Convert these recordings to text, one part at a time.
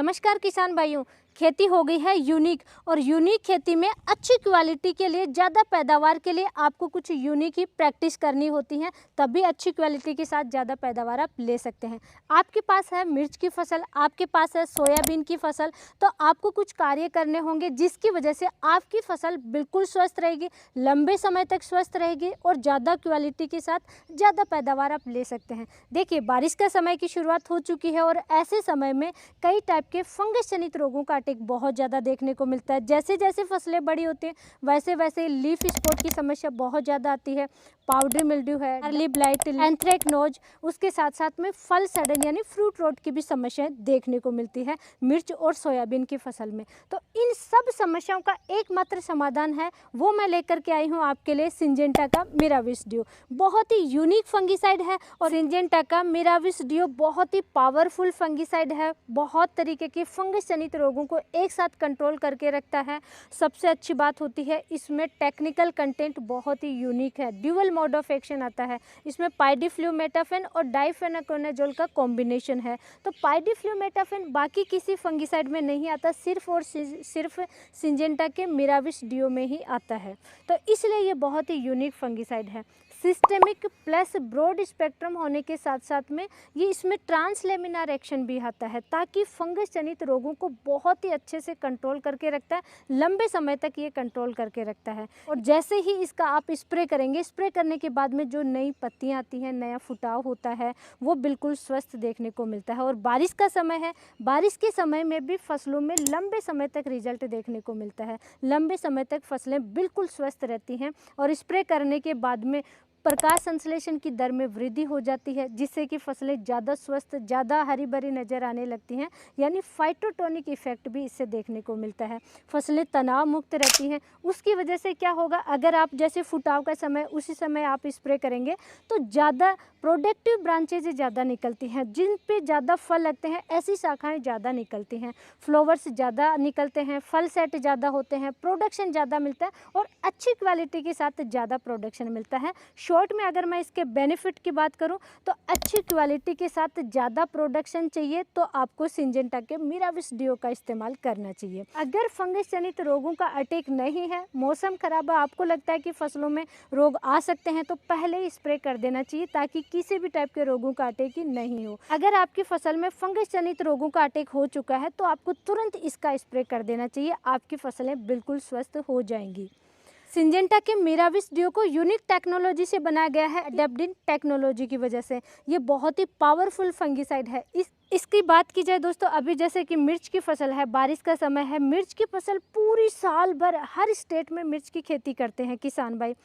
नमस्कार किसान भाइयों। खेती हो गई है यूनिक और यूनिक खेती में अच्छी क्वालिटी के लिए, ज़्यादा पैदावार के लिए आपको कुछ यूनिक ही प्रैक्टिस करनी होती है, तभी अच्छी क्वालिटी के साथ ज़्यादा पैदावार आप ले सकते हैं। आपके पास है मिर्च की फसल, आपके पास है सोयाबीन की फसल, तो आपको कुछ कार्य करने होंगे जिसकी वजह से आपकी फसल बिल्कुल स्वस्थ रहेगी, लंबे समय तक स्वस्थ रहेगी और ज़्यादा क्वालिटी के साथ ज़्यादा पैदावार आप ले सकते हैं। देखिए, बारिश का समय की शुरुआत हो चुकी है और ऐसे समय में कई टाइप के फंगस जनित रोगों का अटैक बहुत ज़्यादा देखने को मिलता है। जैसे जैसे फसलें बड़ी होती हैं वैसे वैसे लीफ स्पॉट की समस्या बहुत ज़्यादा आती है, पाउडर मिल्ड्यू है, अर्ली ब्लाइट, एंथ्रेक्नोज, उसके साथ साथ में फल सड़न यानी फ्रूट रोट की भी समस्याएं देखने को मिलती है मिर्च और सोयाबीन की फसल में। तो इन सब समस्याओं का एकमात्र समाधान है, वो मैं लेकर के आई हूँ आपके लिए सिंजेंटा का मिराविस डियो। बहुत ही यूनिक फंगिसाइड है और सिंजेंटा का मिराविस डियो बहुत ही पावरफुल फंगिसाइड है, बहुत तरीके के फंगस जनित रोगों को एक साथ कंट्रोल करके रखता है। सबसे अच्छी बात होती है इसमें टेक्निकल कंटेंट बहुत ही यूनिक है, ड्यूअल मोड ऑफ एक्शन आता है। इसमें पाइडिफ्लूमेटाफेन और डाइफेनाकोनाजोल का कॉम्बिनेशन है। तो पाइडिफ्लूमेटाफेन बाकी किसी फंगिसाइड में नहीं आता, सिर्फ और सिर्फ सिंजेंटा के मिराविस डियो में ही आता है। तो इसलिए ये बहुत ही यूनिक फंगिसाइड है। सिस्टेमिक प्लस ब्रॉड स्पेक्ट्रम होने के साथ साथ में ये इसमें ट्रांसलेमिनार एक्शन भी आता है, ताकि फंगस जनित रोगों को बहुत ही अच्छे से कंट्रोल करके रखता है, लंबे समय तक ये कंट्रोल करके रखता है। और जैसे ही इसका आप स्प्रे करेंगे, स्प्रे करने के बाद में जो नई पत्तियां आती हैं, नया फुटाव होता है, वो बिल्कुल स्वस्थ देखने को मिलता है। और बारिश का समय है, बारिश के समय में भी फसलों में लंबे समय तक रिजल्ट देखने को मिलता है, लंबे समय तक फसलें बिल्कुल स्वस्थ रहती हैं। और स्प्रे करने के बाद में प्रकाश संश्लेषण की दर में वृद्धि हो जाती है, जिससे कि फसलें ज़्यादा स्वस्थ, ज़्यादा हरी भरी नज़र आने लगती हैं, यानी फाइटोटोनिक इफेक्ट भी इससे देखने को मिलता है। फसलें तनाव मुक्त रहती हैं। उसकी वजह से क्या होगा, अगर आप जैसे फुटाव का समय उसी समय आप स्प्रे करेंगे तो ज़्यादा प्रोडक्टिव ब्रांचेज ज़्यादा निकलती हैं, जिन पे ज़्यादा फल लगते हैं ऐसी शाखाएँ ज़्यादा निकलती हैं, फ्लावर्स ज़्यादा निकलते हैं, फल सेट ज़्यादा होते हैं, प्रोडक्शन ज़्यादा मिलता है और अच्छी क्वालिटी के साथ ज़्यादा प्रोडक्शन मिलता है। शॉर्ट में अगर मैं इसके बेनिफिट की बात करूं तो अच्छी क्वालिटी के साथ ज़्यादा प्रोडक्शन चाहिए तो आपको सिंजेंटा के मिराविस डियो का इस्तेमाल करना चाहिए। अगर फंगस जनित रोगों का अटैक नहीं है, मौसम खराब है, आपको लगता है कि फसलों में रोग आ सकते हैं, तो पहले ही स्प्रे कर देना चाहिए ताकि किसी भी टाइप के रोगों का अटैक ही नहीं हो। अगर आपकी फसल में फंगस जनित रोगों का अटैक हो चुका है तो आपको तुरंत इसका स्प्रे कर देना चाहिए, आपकी फसलें बिल्कुल स्वस्थ हो जाएंगी। सिंजेंटा के मिराविस डियो को यूनिक टेक्नोलॉजी से बनाया गया है, एडेप्टिन टेक्नोलॉजी की वजह से। ये बहुत ही पावरफुल फंगिसाइड है। इसकी बात की जाए दोस्तों, अभी जैसे कि मिर्च की फसल है, बारिश का समय है, मिर्च की फसल पूरी साल भर हर स्टेट में मिर्च की खेती करते हैं किसान भाई।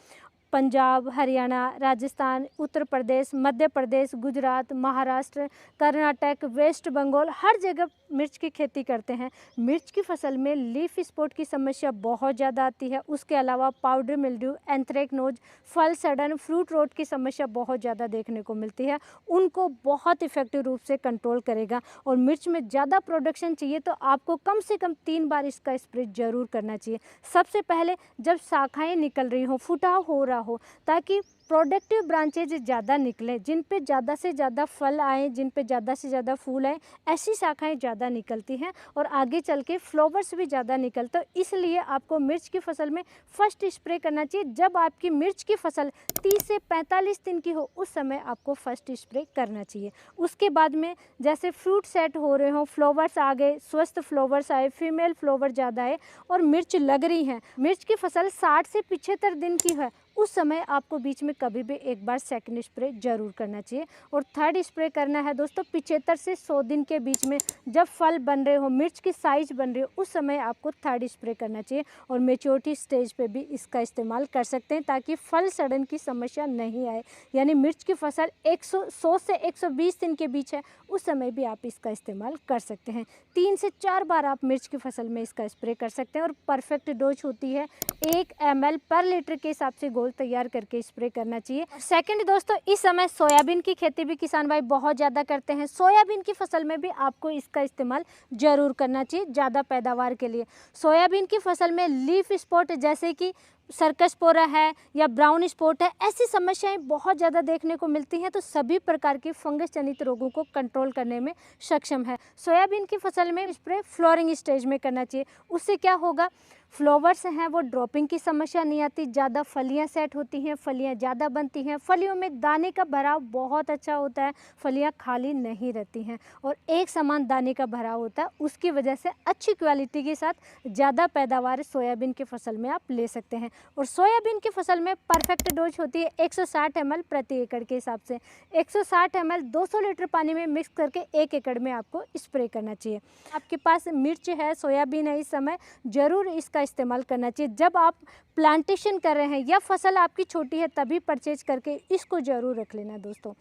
पंजाब, हरियाणा, राजस्थान, उत्तर प्रदेश, मध्य प्रदेश, गुजरात, महाराष्ट्र, कर्नाटक, वेस्ट बंगाल, हर जगह मिर्च की खेती करते हैं। मिर्च की फसल में लीफ स्पॉट की समस्या बहुत ज़्यादा आती है। उसके अलावा पाउडर मिल्ड्यू, एंथ्रेक्नोज, फल सड़न, फ्रूट रोट की समस्या बहुत ज़्यादा देखने को मिलती है। उनको बहुत इफेक्टिव रूप से कंट्रोल करेगा। और मिर्च में ज़्यादा प्रोडक्शन चाहिए तो आपको कम से कम 3 बार इसका स्प्रे जरूर करना चाहिए। सबसे पहले जब शाखाएँ निकल रही हो, फुटाव हो रहा हो, ताकि प्रोडक्टिव ब्रांचेज ज़्यादा निकलें, जिन पे ज़्यादा से ज़्यादा फल आए, जिन पे ज़्यादा से ज़्यादा फूल आए, ऐसी शाखाएं ज़्यादा निकलती हैं और आगे चल के फ्लावर्स भी ज़्यादा निकलते हैं। इसलिए आपको मिर्च की फसल में फर्स्ट स्प्रे करना चाहिए जब आपकी मिर्च की फसल 30 से 45 दिन की हो, उस समय आपको फर्स्ट स्प्रे करना चाहिए। उसके बाद में जैसे फ्रूट सेट हो रहे हों, फ्लावर्स आ गए, स्वस्थ फ्लावर्स आए, फीमेल फ्लावर ज़्यादा आए और मिर्च लग रही हैं, मिर्च की फसल 60 से 75 दिन की है, उस समय आपको बीच में कभी भी एक बार सेकंड स्प्रे जरूर करना चाहिए। और थर्ड स्प्रे करना है दोस्तों 75 से 100 दिन के बीच में, जब फल बन रहे हो, मिर्च की साइज बन रही हो, उस समय आपको थर्ड स्प्रे करना चाहिए। और मेच्योरिटी स्टेज पे भी इसका इस्तेमाल कर सकते हैं ताकि फल सड़न की समस्या नहीं आए। यानी मिर्च की फसल 100 से 120 दिन के बीच है, उस समय भी आप इसका इस्तेमाल कर सकते हैं। 3 से 4 बार आप मिर्च की फसल में इसका स्प्रे कर सकते हैं और परफेक्ट डोज होती है 1 ml पर लीटर के हिसाब से तैयार करके स्प्रे करना चाहिए। सेकंड दोस्तों, इस समय सोयाबीन की खेती भी किसान भाई बहुत ज़्यादा करते हैं। सोयाबीन की फसल में भी आपको इसका इस्तेमाल जरूर करना चाहिए ज़्यादा पैदावार के लिए। सोयाबीन की फसल में लीफ स्पॉट जैसे कि सर्कस पोरा है या ब्राउन स्पॉट है, ऐसी समस्याएं बहुत ज़्यादा देखने को मिलती हैं। तो सभी प्रकार की फंगस जनित रोगों को कंट्रोल करने में सक्षम है। सोयाबीन की फसल में स्प्रे फ्लोरिंग स्टेज में करना चाहिए। उससे क्या होगा, फ्लावर्स हैं वो ड्रॉपिंग की समस्या नहीं आती, ज़्यादा फलियां सेट होती हैं, फलियां ज़्यादा बनती हैं, फलियों में दाने का भराव बहुत अच्छा होता है, फलियां खाली नहीं रहती हैं और एक समान दाने का भराव होता है। उसकी वजह से अच्छी क्वालिटी के साथ ज़्यादा पैदावार सोयाबीन की फसल में आप ले सकते हैं। और सोयाबीन की फसल में परफेक्ट डोज होती है 160 ml प्रति एकड़ के हिसाब से। 160 ml 200 लीटर पानी में मिक्स करके 1 एकड़ में आपको स्प्रे करना चाहिए। आपके पास मिर्च है, सोयाबीन है, इस समय ज़रूर इसका इस्तेमाल करना चाहिए। जब आप प्लांटेशन कर रहे हैं या फसल आपकी छोटी है तभी परचेज करके इसको ज़रूर रख लेना दोस्तों।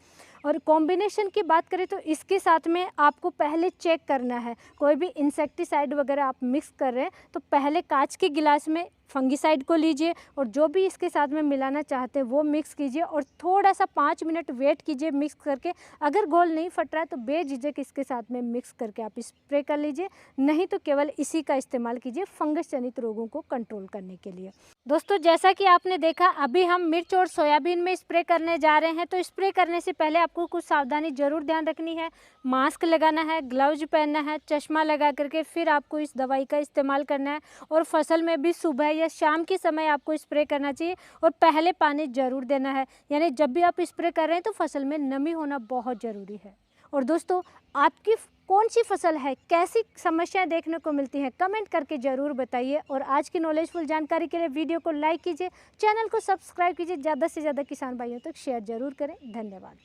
और कॉम्बिनेशन की बात करें तो इसके साथ में आपको पहले चेक करना है, कोई भी इंसेक्टिसाइड वगैरह आप मिक्स कर रहे हैं तो पहले कांच के गिलास में फंगिसाइड को लीजिए और जो भी इसके साथ में मिलाना चाहते हैं वो मिक्स कीजिए और थोड़ा सा 5 मिनट वेट कीजिए मिक्स करके। अगर घोल नहीं फट रहा है तो बेझिझक इसके साथ में मिक्स करके आप स्प्रे कर लीजिए, नहीं तो केवल इसी का इस्तेमाल कीजिए फंगस जनित रोगों को कंट्रोल करने के लिए। दोस्तों जैसा कि आपने देखा, अभी हम मिर्च और सोयाबीन में स्प्रे करने जा रहे हैं। तो स्प्रे करने से पहले आपको कुछ सावधानी जरूर ध्यान रखनी है। मास्क लगाना है, ग्लव्स पहनना है, चश्मा लगा करके फिर आपको इस दवाई का इस्तेमाल करना है। और फसल में भी सुबह या शाम के समय आपको स्प्रे करना चाहिए और पहले पानी जरूर देना है। यानी जब भी आप स्प्रे कर रहे हैं तो फसल में नमी होना बहुत ज़रूरी है। और दोस्तों आपकी कौन सी फसल है, कैसी समस्याएं देखने को मिलती हैं, कमेंट करके ज़रूर बताइए। और आज की नॉलेजफुल जानकारी के लिए वीडियो को लाइक कीजिए, चैनल को सब्सक्राइब कीजिए, ज़्यादा से ज़्यादा किसान भाइयों तक शेयर ज़रूर करें। धन्यवाद।